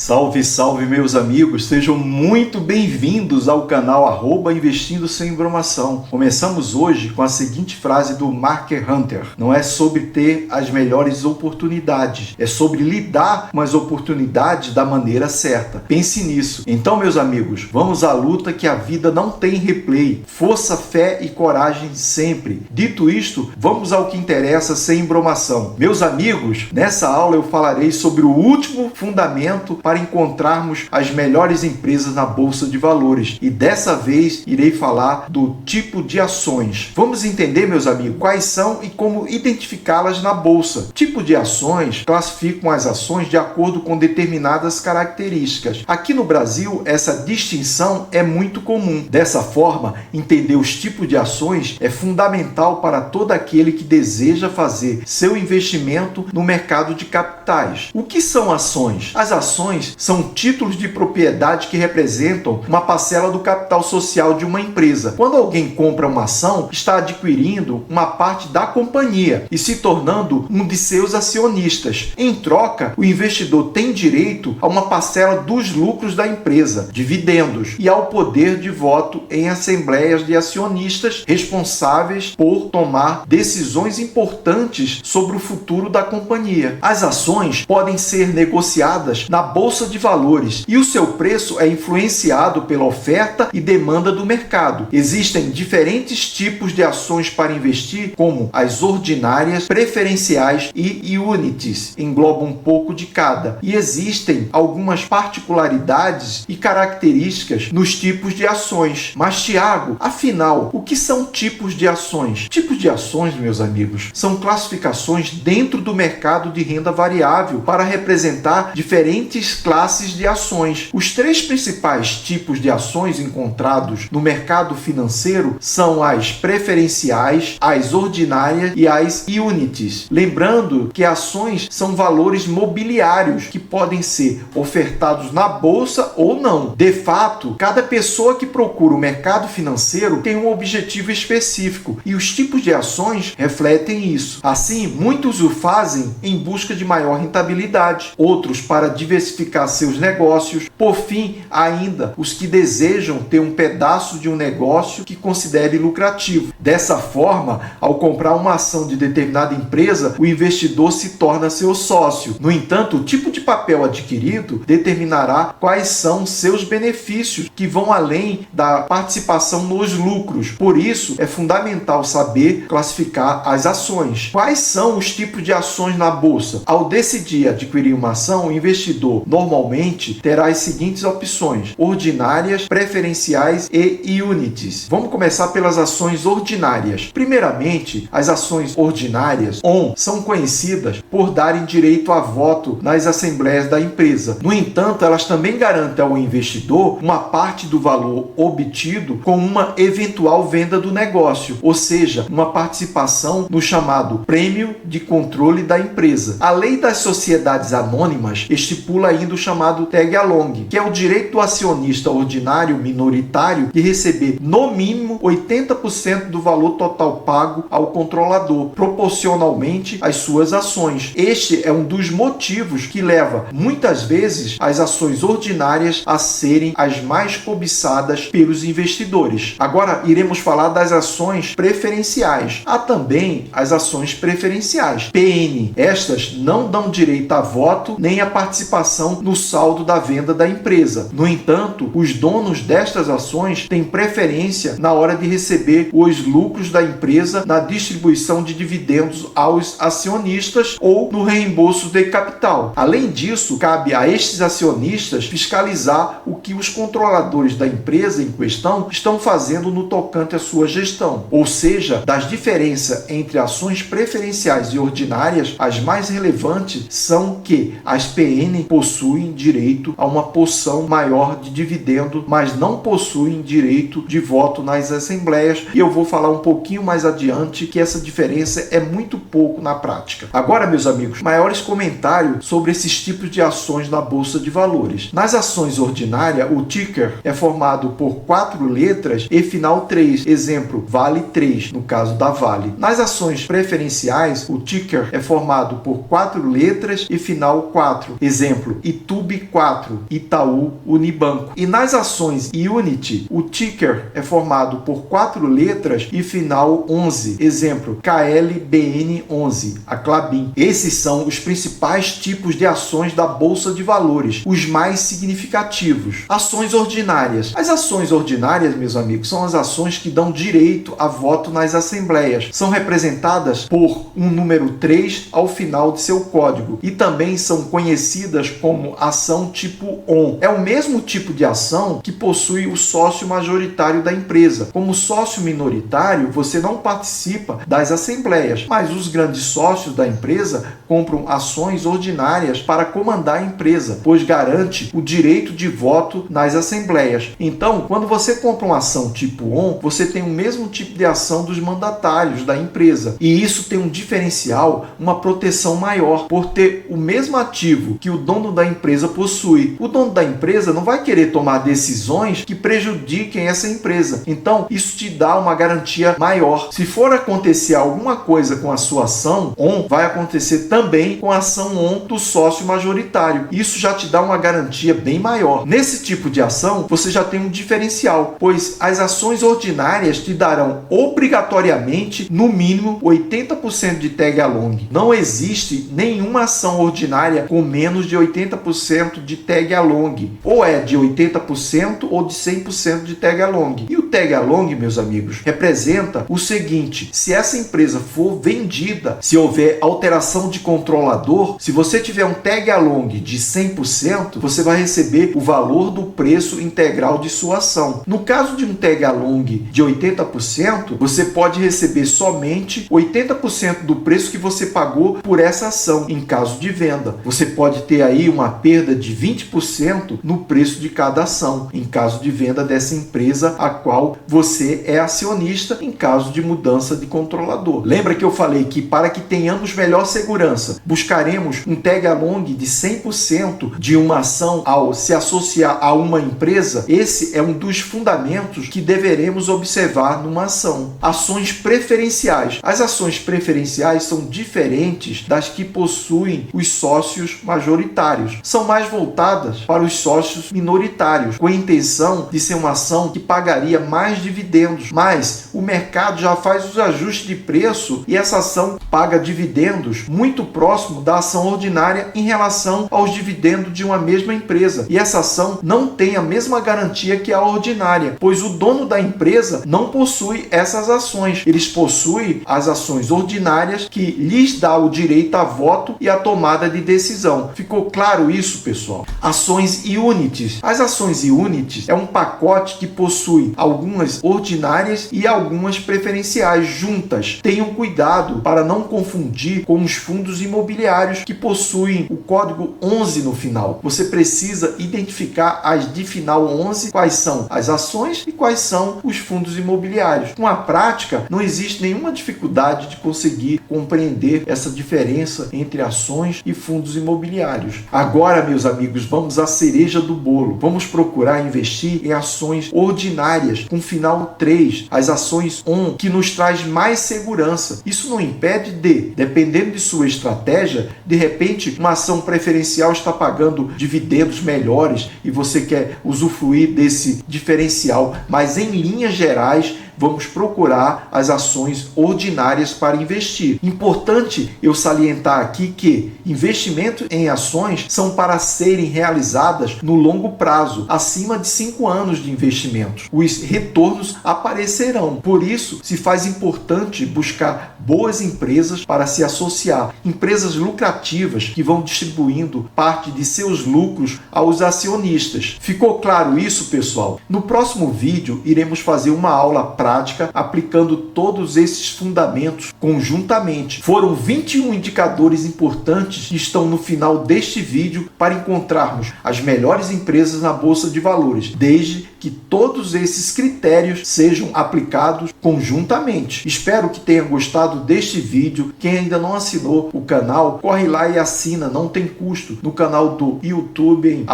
Salve, salve meus amigos, sejam muito bem-vindos ao canal @investindo sem bromação. Começamos hoje com a seguinte frase do Market Hunter: não é sobre ter as melhores oportunidades, é sobre lidar com as oportunidades da maneira certa. Pense nisso. Então, meus amigos, vamos à luta que a vida não tem replay. Força, fé e coragem sempre. Dito isto, vamos ao que interessa sem bromação. Meus amigos, nessa aula eu falarei sobre o último fundamento para encontrarmos as melhores empresas na Bolsa de Valores. E dessa vez irei falar do tipo de ações. Vamos entender, meus amigos, quais são e como identificá-las na Bolsa. Tipo de ações classificam as ações de acordo com determinadas características. Aqui no Brasil, essa distinção é muito comum. Dessa forma, entender os tipos de ações é fundamental para todo aquele que deseja fazer seu investimento no mercado de capitais. O que são ações? As ações são títulos de propriedade que representam uma parcela do capital social de uma empresa. Quando alguém compra uma ação, está adquirindo uma parte da companhia e se tornando um de seus acionistas. Em troca, o investidor tem direito a uma parcela dos lucros da empresa, dividendos, e ao poder de voto em assembleias de acionistas responsáveis por tomar decisões importantes sobre o futuro da companhia. As ações podem ser negociadas na Bolsa de Valores e o seu preço é influenciado pela oferta e demanda do mercado. Existem diferentes tipos de ações para investir, como as ordinárias, preferenciais e unities, engloba um pouco de cada. E existem algumas particularidades e características nos tipos de ações. Mas, Tiago, afinal, o que são tipos de ações? Tipos de ações, meus amigos, são classificações dentro do mercado de renda variável para representar diferentes classes de ações. Os três principais tipos de ações encontrados no mercado financeiro são as preferenciais, as ordinárias e as unities. Lembrando que ações são valores mobiliários que podem ser ofertados na bolsa ou não. De fato, cada pessoa que procura o mercado financeiro tem um objetivo específico e os tipos de ações refletem isso. Assim, muitos o fazem em busca de maior rentabilidade, outros para diversificar seus negócios. Por fim, ainda os que desejam ter um pedaço de um negócio que considere lucrativo. Dessa forma, ao comprar uma ação de determinada empresa, o investidor se torna seu sócio. No entanto, o tipo de papel adquirido determinará quais são seus benefícios, que vão além da participação nos lucros. Por isso, é fundamental saber classificar as ações. Quais são os tipos de ações na bolsa? Ao decidir adquirir uma ação, o investidor normalmente terá as seguintes opções: ordinárias, preferenciais e unities. Vamos começar pelas ações ordinárias. Primeiramente, as ações ordinárias, são conhecidas por darem direito a voto nas assembleias da empresa. No entanto, elas também garantem ao investidor uma parte do valor obtido com uma eventual venda do negócio, ou seja, uma participação no chamado prêmio de controle da empresa. A lei das sociedades anônimas estipula ainda o chamado tag-along, que é o direito do acionista ordinário minoritário de receber no mínimo 80% do valor total pago ao controlador, proporcionalmente às suas ações. Este é um dos motivos que leva muitas vezes as ações ordinárias a serem as mais cobiçadas pelos investidores. Agora iremos falar das ações preferenciais. Há também as ações preferenciais, PN. Estas não dão direito a voto nem a participação no saldo da venda da empresa. No entanto, os donos destas ações têm preferência na hora de receber os lucros da empresa na distribuição de dividendos aos acionistas ou no reembolso de capital. Além disso, cabe a estes acionistas fiscalizar o que os controladores da empresa em questão estão fazendo no tocante à sua gestão. Ou seja, das diferenças entre ações preferenciais e ordinárias, as mais relevantes são que as PN possuem direito a uma porção maior de dividendo, mas não possuem direito de voto nas assembleias, e eu vou falar um pouquinho mais adiante que essa diferença é muito pouco na prática. Agora, meus amigos, maiores comentários sobre esses tipos de ações na Bolsa de Valores. Nas ações ordinárias, o ticker é formado por 4 letras e final 3, exemplo, Vale 3, no caso da Vale. Nas ações preferenciais, o ticker é formado por 4 letras e final 4, exemplo, e TUB4, Itaú Unibanco. E nas ações Unity, o ticker é formado por 4 letras e final 11. Exemplo, KLBN11, a Klabin. Esses são os principais tipos de ações da Bolsa de Valores, os mais significativos. Ações ordinárias. As ações ordinárias, meus amigos, são as ações que dão direito a voto nas assembleias. São representadas por um número 3 ao final de seu código e também são conhecidas como ação tipo ON. É o mesmo tipo de ação que possui o sócio majoritário da empresa. Como sócio minoritário, você não participa das assembleias, mas os grandes sócios da empresa compram ações ordinárias para comandar a empresa, pois garante o direito de voto nas assembleias. Então, quando você compra uma ação tipo ON, você tem o mesmo tipo de ação dos mandatários da empresa. E isso tem um diferencial, uma proteção maior, por ter o mesmo ativo que o dono da empresa possui. O dono da empresa não vai querer tomar decisões que prejudiquem essa empresa. Então, isso te dá uma garantia maior. Se for acontecer alguma coisa com a sua ação ON, vai acontecer também com a ação ON do sócio majoritário. Isso já te dá uma garantia bem maior. Nesse tipo de ação, você já tem um diferencial, pois as ações ordinárias te darão obrigatoriamente, no mínimo, 80% de tag along. Não existe nenhuma ação ordinária com menos de 80% de tag along. Ou é de 80% ou de 100% de tag along. E o tag along, meus amigos, representa o seguinte: se essa empresa for vendida, se houver alteração de controlador, se você tiver um tag along de 100%, você vai receber o valor do preço integral de sua ação. No caso de um tag along de 80%, você pode receber somente 80% do preço que você pagou por essa ação em caso de venda. Você pode ter aí uma perda de 20% no preço de cada ação, em caso de venda dessa empresa a qual você é acionista, em caso de mudança de controlador. Lembra que eu falei que para que tenhamos melhor segurança, buscaremos um tag along de 100% de uma ação ao se associar a uma empresa? Esse é um dos fundamentos que deveremos observar numa ação. Ações preferenciais. As ações preferenciais são diferentes das que possuem os sócios majoritários. São mais voltadas para os sócios minoritários, com a intenção de ser uma ação que pagaria mais dividendos, mas o mercado já faz os ajustes de preço e essa ação paga dividendos muito próximo da ação ordinária em relação aos dividendos de uma mesma empresa. E essa ação não tem a mesma garantia que a ordinária, pois o dono da empresa não possui essas ações. Eles possuem as ações ordinárias que lhes dá o direito a voto e a tomada de decisão. Ficou claro isso, pessoal? Ações Unities. As ações Unities é um pacote que possui algumas ordinárias e algumas preferenciais juntas. Tenham cuidado para não confundir com os fundos imobiliários que possuem o código 11 no final. Você precisa identificar as de final 11, quais são as ações e quais são os fundos imobiliários. Com a prática, não existe nenhuma dificuldade de conseguir compreender essa diferença entre ações e fundos imobiliários. Agora, meus amigos, vamos à cereja do bolo. Vamos procurar investir em ações ordinárias com final 3, as ações ON, que nos traz mais segurança. Isso não impede de, dependendo de sua estratégia, de repente uma ação preferencial está pagando dividendos melhores e você quer usufruir desse diferencial, mas em linhas gerais vamos procurar as ações ordinárias para investir. Importante eu salientar aqui que investimentos em ações são para serem realizadas no longo prazo, acima de 5 anos de investimentos. Os retornos aparecerão. Por isso, se faz importante buscar boas empresas para se associar, empresas lucrativas que vão distribuindo parte de seus lucros aos acionistas. Ficou claro isso, pessoal? No próximo vídeo, iremos fazer uma aula prática aplicando todos esses fundamentos conjuntamente. Foram 21 indicadores importantes que estão no final deste vídeo para encontrarmos as melhores empresas na Bolsa de Valores, desde que todos esses critérios sejam aplicados conjuntamente. Espero que tenha gostado deste vídeo. Quem ainda não assinou o canal, corre lá e assina, não tem custo, no canal do YouTube em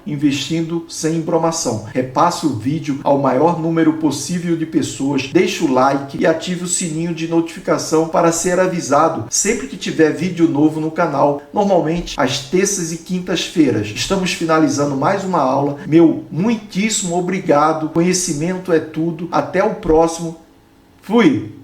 @investindo sem embromação. Repasse o vídeo ao maior número possível de pessoas, deixe o like e ative o sininho de notificação para ser avisado sempre que tiver vídeo novo no canal, normalmente às terças e quintas-feiras. Estamos finalizando mais uma aula. Meu muitíssimo obrigado. Conhecimento é tudo. Até o próximo. Fui!